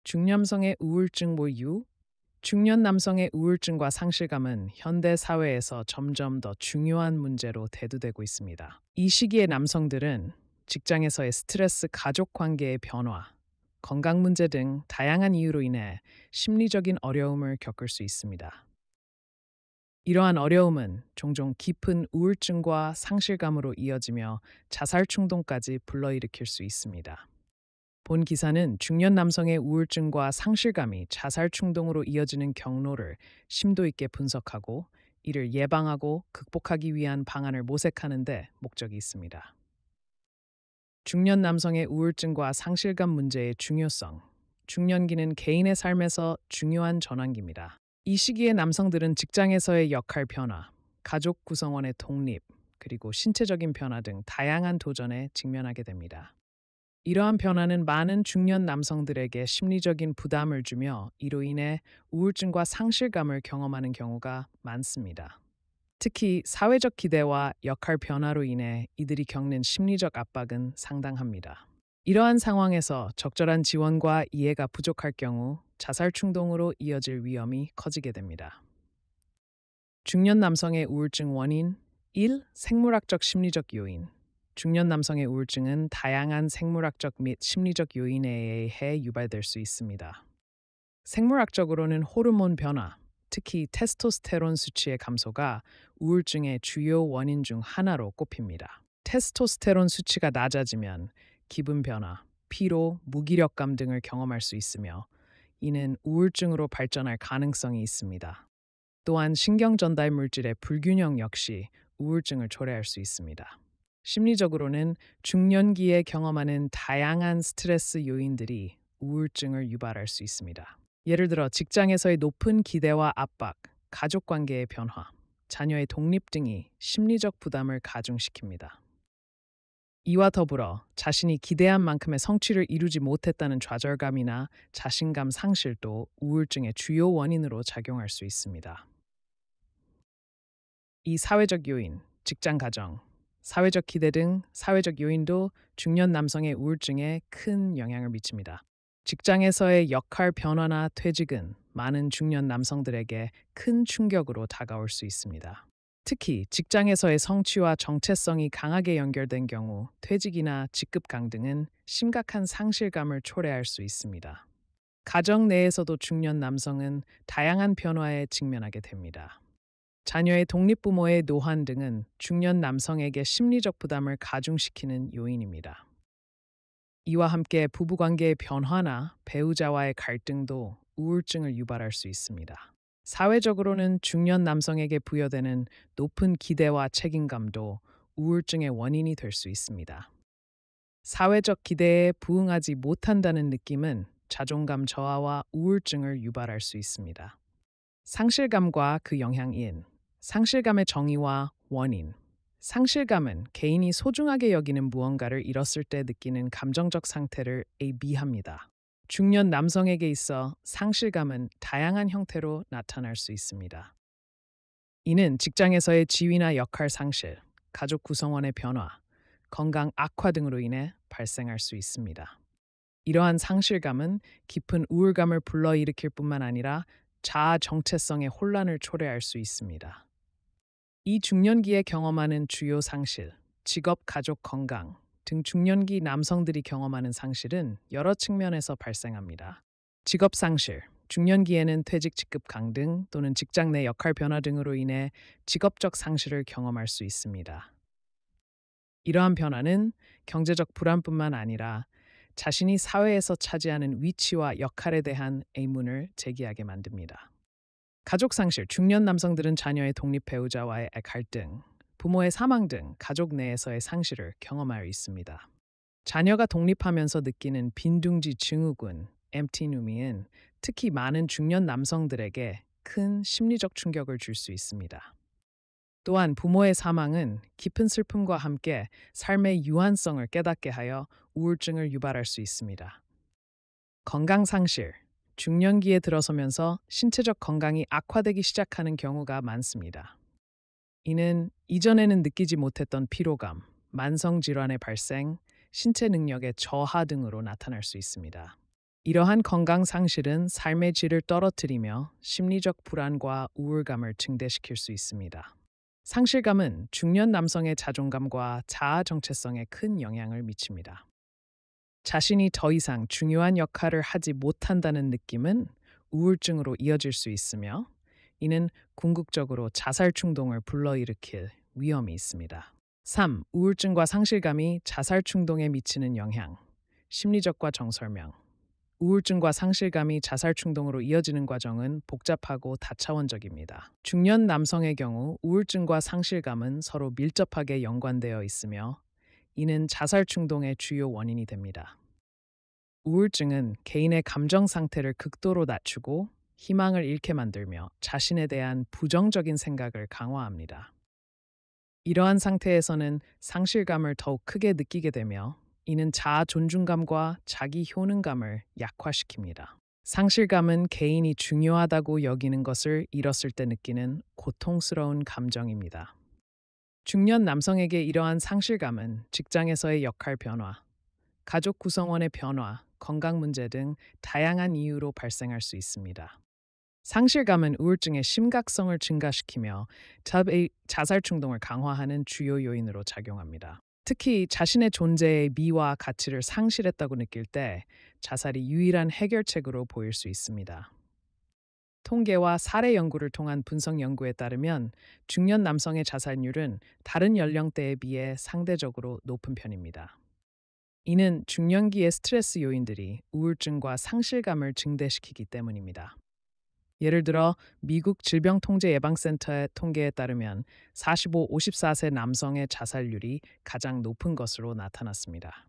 중년성의 우울증 모유. 중년 남성의 우울증과 상실감은 현대 사회에서 점점 더 중요한 문제로 대두되고 있습니다. 이 시기의 남성들은 직장에서의 스트레스, 가족 관계의 변화, 건강 문제 등 다양한 이유로 인해 심리적인 어려움을 겪을 수 있습니다. 이러한 어려움은 종종 깊은 우울증과 상실감으로 이어지며 자살 충동까지 불러일으킬 수 있습니다. 본 기사는 중년 남성의 우울증과 상실감이 자살 충동으로 이어지는 경로를 심도 있게 분석하고 이를 예방하고 극복하기 위한 방안을 모색하는 데 목적이 있습니다. 중년 남성의 우울증과 상실감 문제의 중요성. 중년기는 개인의 삶에서 중요한 전환기입니다. 이 시기에 남성들은 직장에서의 역할 변화, 가족 구성원의 독립, 그리고 신체적인 변화 등 다양한 도전에 직면하게 됩니다. 이러한 변화는 많은 중년 남성들에게 심리적인 부담을 주며 이로 인해 우울증과 상실감을 경험하는 경우가 많습니다. 특히 사회적 기대와 역할 변화로 인해 이들이 겪는 심리적 압박은 상당합니다. 이러한 상황에서 적절한 지원과 이해가 부족할 경우 자살 충동으로 이어질 위험이 커지게 됩니다. 중년 남성의 우울증 원인 1. 생물학적 심리적 요인. 중년 남성의 우울증은 다양한 생물학적 및 심리적 요인에 의해 유발될 수 있습니다. 생물학적으로는 호르몬 변화, 특히 테스토스테론 수치의 감소가 우울증의 주요 원인 중 하나로 꼽힙니다. 테스토스테론 수치가 낮아지면 기분 변화, 피로, 무기력감 등을 경험할 수 있으며 이는 우울증으로 발전할 가능성이 있습니다. 또한 신경 전달 물질의 불균형 역시 우울증을 초래할 수 있습니다. 심리적으로는 중년기에 경험하는 다양한 스트레스 요인들이 우울증을 유발할 수 있습니다. 예를 들어 직장에서의 높은 기대와 압박, 가족 관계의 변화, 자녀의 독립 등이 심리적 부담을 가중시킵니다. 이와 더불어 자신이 기대한 만큼의 성취를 이루지 못했다는 좌절감이나 자신감 상실도 우울증의 주요 원인으로 작용할 수 있습니다. 이 사회적 요인, 직장 가정, 사회적 기대 등 사회적 요인도 중년 남성의 우울증에 큰 영향을 미칩니다. 직장에서의 역할 변화나 퇴직은 많은 중년 남성들에게 큰 충격으로 다가올 수 있습니다. 특히 직장에서의 성취와 정체성이 강하게 연결된 경우 퇴직이나 직급 강등은 심각한 상실감을 초래할 수 있습니다. 가정 내에서도 중년 남성은 다양한 변화에 직면하게 됩니다. 자녀의 독립부모의 노환 등은 중년 남성에게 심리적 부담을 가중시키는 요인입니다. 이와 함께 부부관계의 변화나 배우자와의 갈등도 우울증을 유발할 수 있습니다. 사회적으로는 중년 남성에게 부여되는 높은 기대와 책임감도 우울증의 원인이 될 수 있습니다. 사회적 기대에 부응하지 못한다는 느낌은 자존감 저하와 우울증을 유발할 수 있습니다. 상실감과 그 영향인 상실감의 정의와 원인. 상실감은 개인이 소중하게 여기는 무언가를 잃었을 때 느끼는 감정적 상태를 의미합니다. 중년 남성에게 있어 상실감은 다양한 형태로 나타날 수 있습니다. 이는 직장에서의 지위나 역할 상실, 가족 구성원의 변화, 건강 악화 등으로 인해 발생할 수 있습니다. 이러한 상실감은 깊은 우울감을 불러일으킬 뿐만 아니라 자아 정체성의 혼란을 초래할 수 있습니다. 이 중년기에 경험하는 주요 상실, 직업, 가족, 건강 등 중년기 남성들이 경험하는 상실은 여러 측면에서 발생합니다. 직업 상실, 중년기에는 퇴직, 직급 강등 또는 직장 내 역할 변화 등으로 인해 직업적 상실을 경험할 수 있습니다. 이러한 변화는 경제적 불안뿐만 아니라 자신이 사회에서 차지하는 위치와 역할에 대한 의문을 제기하게 만듭니다. 가족 상실, 중년 남성들은 자녀의 독립, 배우자와의 갈등, 부모의 사망 등 가족 내에서의 상실을 경험하여 있습니다. 자녀가 독립하면서 느끼는 빈둥지 증후군, empty-numbing은 특히 많은 중년 남성들에게 큰 심리적 충격을 줄 수 있습니다. 또한 부모의 사망은 깊은 슬픔과 함께 삶의 유한성을 깨닫게 하여 우울증을 유발할 수 있습니다. 건강 상실, 중년기에 들어서면서 신체적 건강이 악화되기 시작하는 경우가 많습니다. 이는 이전에는 느끼지 못했던 피로감, 만성 질환의 발생, 신체 능력의 저하 등으로 나타날 수 있습니다. 이러한 건강 상실은 삶의 질을 떨어뜨리며 심리적 불안과 우울감을 증대시킬 수 있습니다. 상실감은 중년 남성의 자존감과 자아 정체성에 큰 영향을 미칩니다. 자신이 더 이상 중요한 역할을 하지 못한다는 느낌은 우울증으로 이어질 수 있으며, 이는 궁극적으로 자살 충동을 불러일으킬 위험이 있습니다. 3. 우울증과 상실감이 자살 충동에 미치는 영향. 심리적과 정설명. 우울증과 상실감이 자살 충동으로 이어지는 과정은 복잡하고 다차원적입니다. 중년 남성의 경우 우울증과 상실감은 서로 밀접하게 연관되어 있으며, 이는 자살 충동의 주요 원인이 됩니다. 우울증은 개인의 감정 상태를 극도로 낮추고 희망을 잃게 만들며 자신에 대한 부정적인 생각을 강화합니다. 이러한 상태에서는 상실감을 더욱 크게 느끼게 되며, 이는 자아 존중감과 자기 효능감을 약화시킵니다. 상실감은 개인이 중요하다고 여기는 것을 잃었을 때 느끼는 고통스러운 감정입니다. 중년 남성에게 이러한 상실감은 직장에서의 역할 변화, 가족 구성원의 변화, 건강 문제 등 다양한 이유로 발생할 수 있습니다. 상실감은 우울증의 심각성을 증가시키며 자살 충동을 강화하는 주요 요인으로 작용합니다. 특히 자신의 존재의 미와 가치를 상실했다고 느낄 때 자살이 유일한 해결책으로 보일 수 있습니다. 통계와 사례 연구를 통한 분석 연구에 따르면 중년 남성의 자살률은 다른 연령대에 비해 상대적으로 높은 편입니다. 이는 중년기의 스트레스 요인들이 우울증과 상실감을 증대시키기 때문입니다. 예를 들어 미국 질병통제예방센터의 통계에 따르면 45-54세 남성의 자살률이 가장 높은 것으로 나타났습니다.